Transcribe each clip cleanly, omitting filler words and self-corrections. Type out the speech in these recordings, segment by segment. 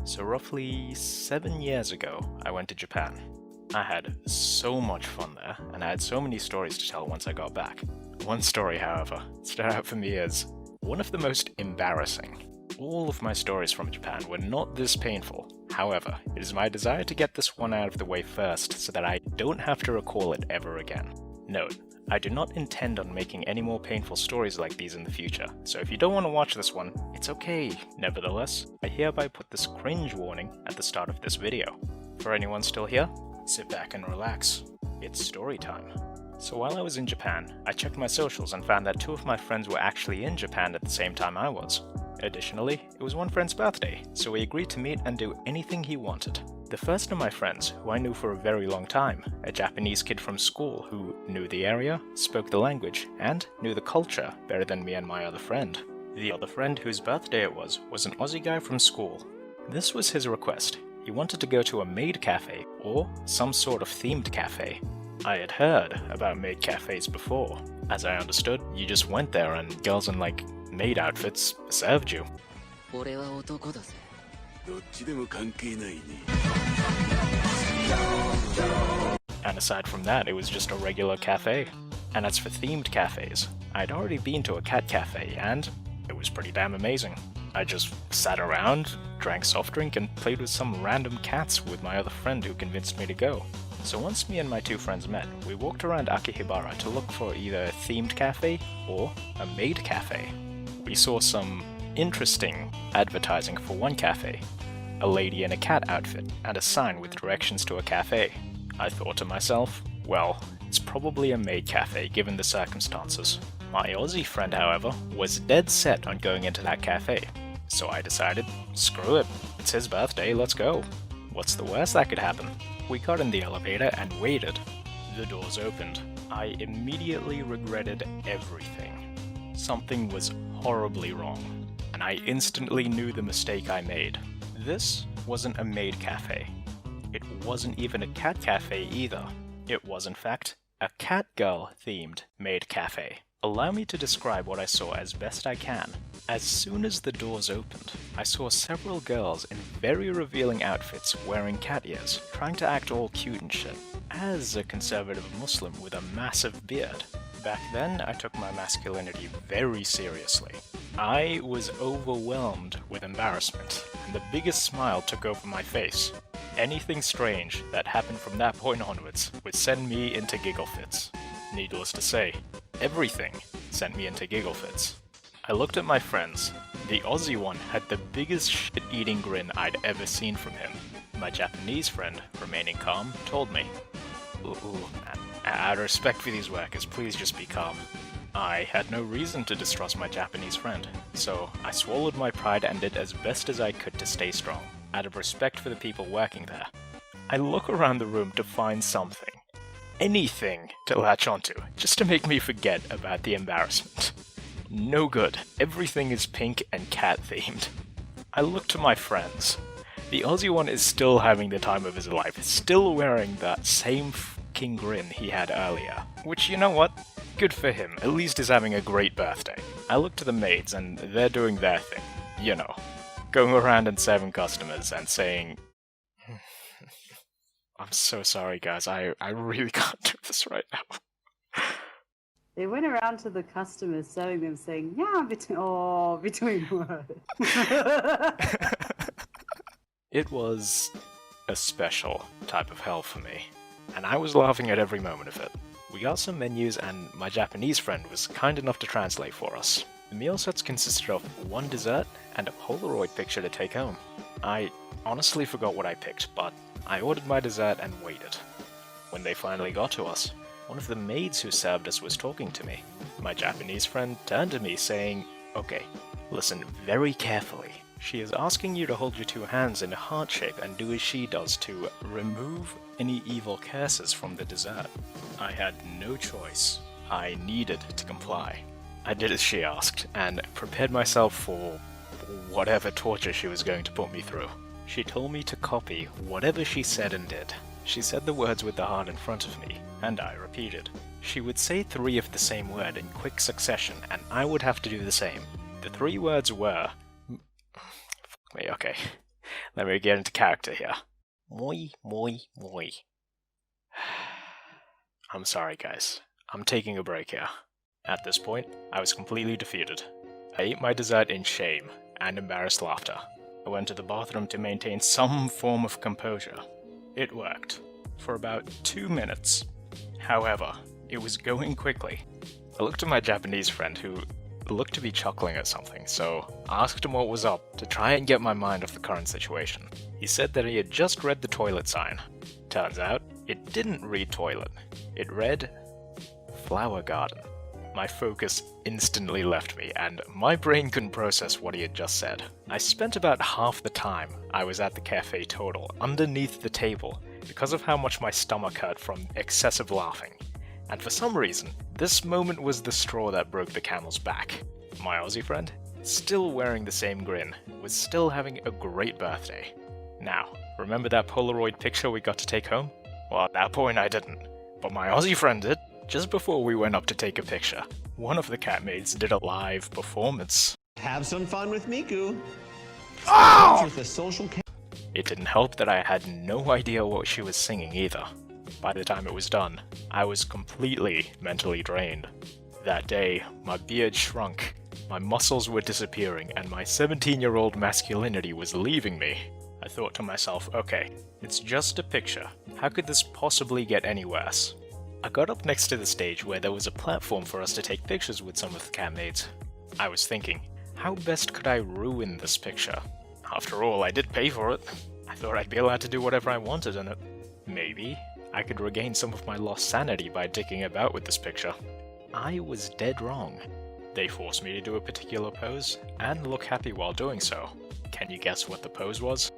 So roughly 7 years ago, I went to Japan. I had so much fun there, and I had so many stories to tell once I got back. One story, however, stood out for me as one of the most embarrassing. All of my stories from Japan were not this painful. However, it is my desire to get this one out of the way first so that I don't have to recall it ever again. Note, I do not intend on making any more painful stories like these in the future, so if you don't want to watch this one, it's okay. Nevertheless, I hereby put this cringe warning at the start of this video. For anyone still here, sit back and relax. It's story time. So while I was in Japan, I checked my socials and found that 2 of my friends were actually in Japan at the same time I was. Additionally, it was one friend's birthday, so we agreed to meet and do anything he wanted. The first of my friends, who I knew for a very long time, a Japanese kid from school who knew the area, spoke the language, and knew the culture better than me and my other friend. The other friend whose birthday it was an Aussie guy from school. This was his request. He wanted to go to a maid cafe, or some sort of themed cafe. I had heard about maid cafes before. As I understood, you just went there and girls in like maid outfits served you. 俺は男だぜ。どっちでも関係ないね。And aside from that, it was just a regular cafe. And as for themed cafes, I'd already been to a cat cafe, and it was pretty damn amazing. I just sat around, drank soft drink, and played with some random cats with my other friend who convinced me to go. So once me and my 2 friends met, we walked around Akihabara to look for either a themed cafe or a maid cafe. We saw some interesting advertising for one cafe, a lady in a cat outfit and a sign with directions to a cafe. I thought to myself, well, it's probably a maid cafe given the circumstances. My Aussie friend, however, was dead set on going into that cafe. So I decided, screw it, it's his birthday, let's go. What's the worst that could happen? We got in the elevator and waited. The doors opened. I immediately regretted everything. Something was horribly wrong, and I instantly knew the mistake I made. This wasn't a maid cafe. It wasn't even a cat cafe either. It was, in fact, a cat girl themed maid cafe. Allow me to describe what I saw as best I can. As soon as the doors opened, I saw several girls in very revealing outfits wearing cat ears, trying to act all cute and shit. As a conservative Muslim with a massive beard, back then I took my masculinity very seriously. I was overwhelmed with embarrassment, and the biggest smile took over my face. Anything strange that happened from that point onwards would send me into giggle fits. Needless to say, everything sent me into giggle fits. I looked at my friends. The Aussie one had the biggest shit-eating grin I'd ever seen from him. My Japanese friend, remaining calm, told me, "Ooh, man, out of respect for these workers, please just be calm." I had no reason to distrust my Japanese friend, so I swallowed my pride and did as best as I could to stay strong, out of respect for the people working there. I look around the room to find something, anything to latch onto, just to make me forget about the embarrassment. No good. Everything is pink and cat themed. I look to my friends. The Aussie one is still having the time of his life, still wearing that same fucking grin he had earlier. Which, you know what? Good for him, at least he's having a great birthday. I look to the maids and they're doing their thing. You know, going around and serving customers and saying, "I'm so sorry guys, I really can't do this right now." They went around to the customers serving them saying, yeah, between words. It was a special type of hell for me, and I was laughing at every moment of it. We got some menus and my Japanese friend was kind enough to translate for us. The meal sets consisted of 1 dessert and a Polaroid picture to take home. I honestly forgot what I picked, but I ordered my dessert and waited. When they finally got to us, one of the maids who served us was talking to me. My Japanese friend turned to me saying, "Okay, listen very carefully. She is asking you to hold your 2 hands in a heart shape and do as she does to remove any evil curses from the dessert." I had no choice. I needed to comply. I did as she asked, and prepared myself for whatever torture she was going to put me through. She told me to copy whatever she said and did. She said the words with the heart in front of me, and I repeated. She would say 3 of the same word in quick succession, and I would have to do the same. The 3 words were... Fuck me, okay. Let me get into character here. Moi, moi, moi. I'm sorry, guys. I'm taking a break here. At this point, I was completely defeated. I ate my dessert in shame and embarrassed laughter. I went to the bathroom to maintain some form of composure. It worked. For about 2 minutes. However, it was going quickly. I looked at my Japanese friend who looked to be chuckling at something, so I asked him what was up to try and get my mind off the current situation. He said that he had just read the toilet sign. Turns out, it didn't read toilet. It read flower garden. My focus instantly left me, and my brain couldn't process what he had just said. I spent about half the time I was at the cafe total underneath the table because of how much my stomach hurt from excessive laughing. And for some reason, this moment was the straw that broke the camel's back. My Aussie friend, still wearing the same grin, was still having a great birthday. Now, remember that Polaroid picture we got to take home? Well, at that point I didn't, but my Aussie friend did. Just before we went up to take a picture, one of the cat-maids did a live performance. Have some fun with Miku. Oh! With a social It didn't help that I had no idea what she was singing either. By the time it was done, I was completely mentally drained. That day, my beard shrunk, my muscles were disappearing, and my 17-year-old masculinity was leaving me. I thought to myself, okay, it's just a picture. How could this possibly get any worse? I got up next to the stage where there was a platform for us to take pictures with some of the cat-maids. I was thinking, how best could I ruin this picture? After all, I did pay for it. I thought I'd be allowed to do whatever I wanted in it. Maybe I could regain some of my lost sanity by dicking about with this picture. I was dead wrong. They forced me to do a particular pose, and look happy while doing so. Can you guess what the pose was?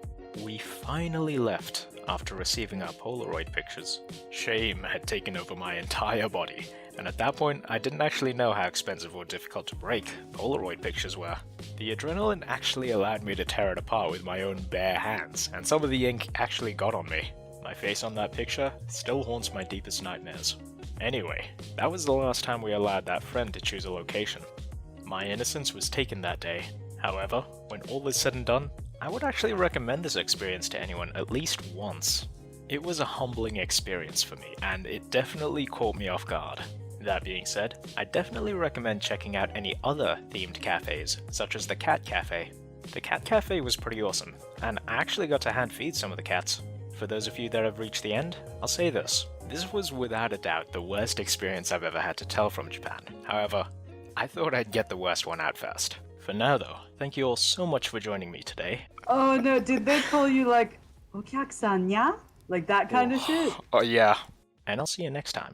We finally left after receiving our Polaroid pictures. Shame had taken over my entire body, and at that point I didn't actually know how expensive or difficult to break Polaroid pictures were. The adrenaline actually allowed me to tear it apart with my own bare hands, and some of the ink actually got on me. My face on that picture still haunts my deepest nightmares. Anyway, that was the last time we allowed that friend to choose a location. My innocence was taken that day. However, when all is said and done, I would actually recommend this experience to anyone at least once. It was a humbling experience for me, and it definitely caught me off guard. That being said, I definitely recommend checking out any other themed cafes, such as the Cat Cafe. The Cat Cafe was pretty awesome, and I actually got to hand feed some of the cats. For those of you that have reached the end, I'll say this. This was without a doubt the worst experience I've ever had to tell from Japan. However, I thought I'd get the worst one out first. For now though, thank you all so much for joining me today. Oh no, did they call you like, お客さんや? Like that kind of shit? Oh yeah. And I'll see you next time.